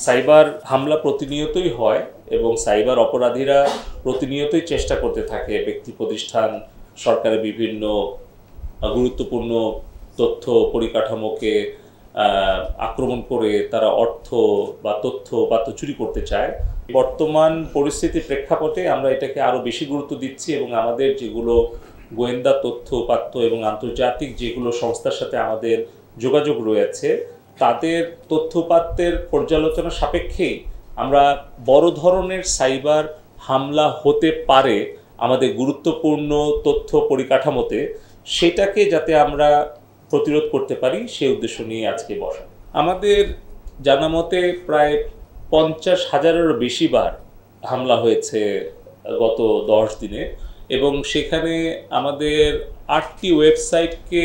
Cyber হামলা প্রতিনিয়তই হয় এবং সাইবার অপরাধীরা প্রতিনিয়তই চেষ্টা করতে থাকে ব্যক্তি প্রতিষ্ঠান সরকারের বিভিন্ন গুরুত্বপূর্ণ তথ্য পরিকাঠামোকে আক্রমণ করে তারা অর্থ বা তথ্য চুরি করতে চায়। বর্তমান পরিস্থিতির প্রেক্ষাপটে আমরা এটাকে আরও বেশি গুরুত্ব দিচ্ছি এবং আমাদের যেগুলো গোয়েন্দা তথ্য উপাত্ত এবং আন্তর্জাতিক যেগুলো সংস্থার সাথে আমাদের যোগাযোগ রয়েছে তাদের তথ্য উপাত্তের পর্যালোচনা সাপেক্ষেই আমরা বড় ধরনের সাইবার হামলা হতে পারে আমাদের গুরুত্বপূর্ণ তথ্য পরিকাঠামোতে সেটাকে যাতে আমরা প্রতিরোধ করতে পারি সেই উদ্দেশ্য নিয়ে আজকে বসা। আমাদের জানা মতে প্রায় 50,000-এরও বেশি বার হামলা হয়েছে গত 10 দিনে এবং সেখানে আমাদের 8টি ওয়েবসাইটকে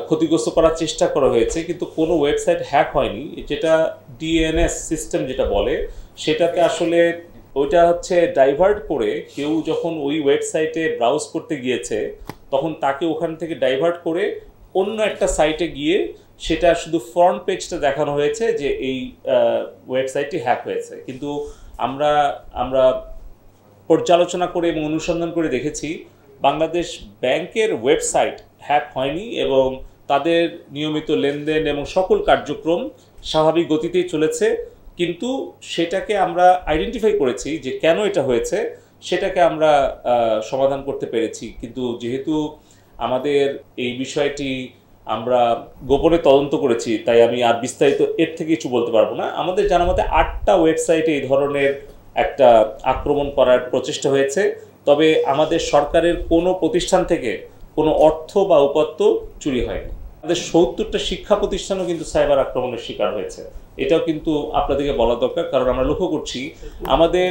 ক্ষতিগ্রস্ত করার চেষ্টা করা হয়েছে, কিন্তু কোনো ওয়েবসাইট হ্যাক হয়নি। যেটা ডিএনএস সিস্টেম যেটা বলে সেটাকে আসলে ওইটা হচ্ছে ডাইভার্ট করে কেউ যখন ওই ওয়েবসাইটে ব্রাউজ করতে গিয়েছে তখন তাকে ওখান থেকে ডাইভার্ট করে অন্য একটা সাইটে গিয়ে সেটা শুধু ফ্রন্ট পেজটা দেখানো হয়েছে যে এই ওয়েবসাইটটি হ্যাক হয়েছে, কিন্তু আমরা পর্যালোচনা করে এবং অনুসন্ধান করে দেখেছি বাংলাদেশ ব্যাংকের ওয়েবসাইট হ্যাক হয়নি এবং তাদের নিয়মিত লেনদেন এবং সকল কার্যক্রম স্বাভাবিক গতিতেই চলেছে। কিন্তু সেটাকে আমরা আইডেন্টিফাই করেছি যে কেন এটা হয়েছে, সেটাকে আমরা সমাধান করতে পেরেছি। কিন্তু যেহেতু আমাদের এই বিষয়টি আমরা গোপনে তদন্ত করেছি তাই আমি আর বিস্তারিত এর থেকে কিছু বলতে পারবো না। আমাদের জানা মতে 8টা ওয়েবসাইটে এই ধরনের একটা আক্রমণ করার প্রচেষ্টা হয়েছে, তবে আমাদের সরকারের কোনো প্রতিষ্ঠান থেকে কোনো অর্থ বা উপাত্ত চুরি হয়নি। আমাদের 70টা শিক্ষা প্রতিষ্ঠানও কিন্তু সাইবার আক্রমণের শিকার হয়েছে, এটাও কিন্তু আপনাদেরকে বলা দরকার। কারণ আমরা লক্ষ্য করছি আমাদের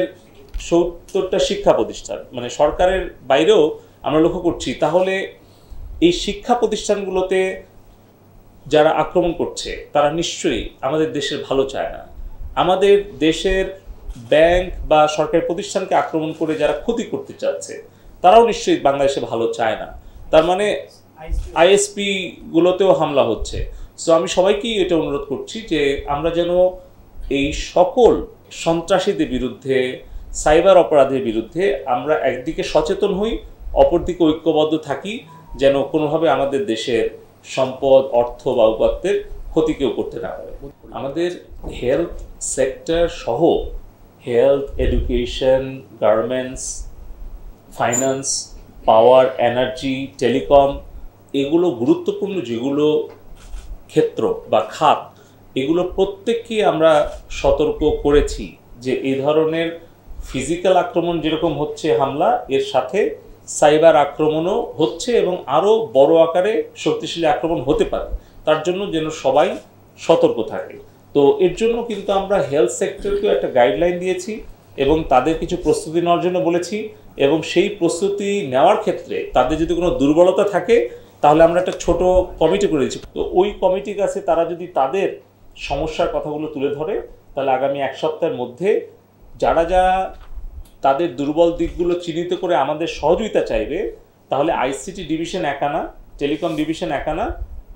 70টা শিক্ষা প্রতিষ্ঠান মানে সরকারের বাইরেও আমরা লক্ষ্য করছি, তাহলে এই শিক্ষা প্রতিষ্ঠানগুলোতে যারা আক্রমণ করছে তারা নিশ্চয়ই আমাদের দেশের ভালো চায় না। আমাদের দেশের ব্যাংক বা সরকারি প্রতিষ্ঠানকে আক্রমণ করে যারা ক্ষতি করতে চাচ্ছে তারাও নিশ্চয়ই বাংলাদেশে ভালো চায় না। তার মানে আইএসপি গুলোতেও হামলা হচ্ছে। সো আমি সবাইকেই এটা অনুরোধ করছি যে আমরা যেন এই সকল সন্ত্রাসীদের বিরুদ্ধে সাইবার অপরাধের বিরুদ্ধে আমরা একদিকে সচেতন হই, অপরদিকে ঐক্যবদ্ধ থাকি, যেন কোনোভাবে আমাদের দেশের সম্পদ অর্থ বা উপাত্তের ক্ষতি কেউ করতে না পারে। আমাদের হেলথ সেক্টর সহ হেলথ, এডুকেশন, গার্মেন্টস, ফাইন্যান্স, পাওয়ার, এনার্জি, টেলিকম এগুলো গুরুত্বপূর্ণ যেগুলো ক্ষেত্র বা খাত, এগুলো প্রত্যেককেই আমরা সতর্ক করেছি যে এই ধরনের ফিজিক্যাল আক্রমণ যেরকম হচ্ছে হামলা, এর সাথে সাইবার আক্রমণও হচ্ছে এবং আরও বড় আকারে শক্তিশালী আক্রমণ হতে পারে। তার জন্য যেন সবাই সতর্ক থাকে। তো এর জন্য কিন্তু আমরা হেলথ সেক্টরকেও একটা গাইডলাইন দিয়েছি এবং তাদের কিছু প্রস্তুতি নেওয়ার জন্য বলেছি এবং সেই প্রস্তুতি নেওয়ার ক্ষেত্রে তাদের যদি কোনো দুর্বলতা থাকে তাহলে আমরা একটা ছোট কমিটি করে দিচ্ছি। তো ওই কমিটির কাছে তারা যদি তাদের সমস্যার কথাগুলো তুলে ধরে তাহলে আগামী 1 সপ্তাহের মধ্যে যারা তাদের দুর্বল দিকগুলো চিহ্নিত করে আমাদের সহযোগিতা চাইবে, তাহলে আইসিটি ডিভিশন একা না, টেলিকম ডিভিশন একা না,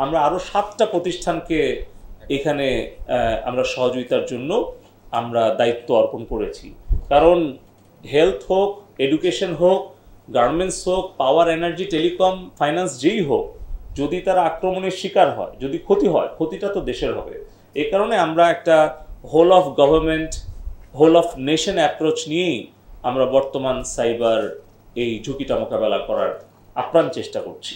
আমরা আরও 7টা প্রতিষ্ঠানকে এখানে আমরা সহযোগিতার জন্য আমরা দায়িত্ব অর্পণ করেছি। কারণ হেলথ হোক, এডুকেশন হোক, গার্মেন্টস হোক, পাওয়ার, এনার্জি, টেলিকম, ফাইন্যান্স যেই হোক, যদি তারা আক্রমণের শিকার হয়, যদি ক্ষতি হয়, ক্ষতিটা তো দেশের হবে। এই কারণে আমরা একটা whole of government, whole of nation approach নিয়েই আমরা বর্তমান সাইবার এই ঝুঁকিটা মোকাবেলা করার আপ্রাণ চেষ্টা করছি।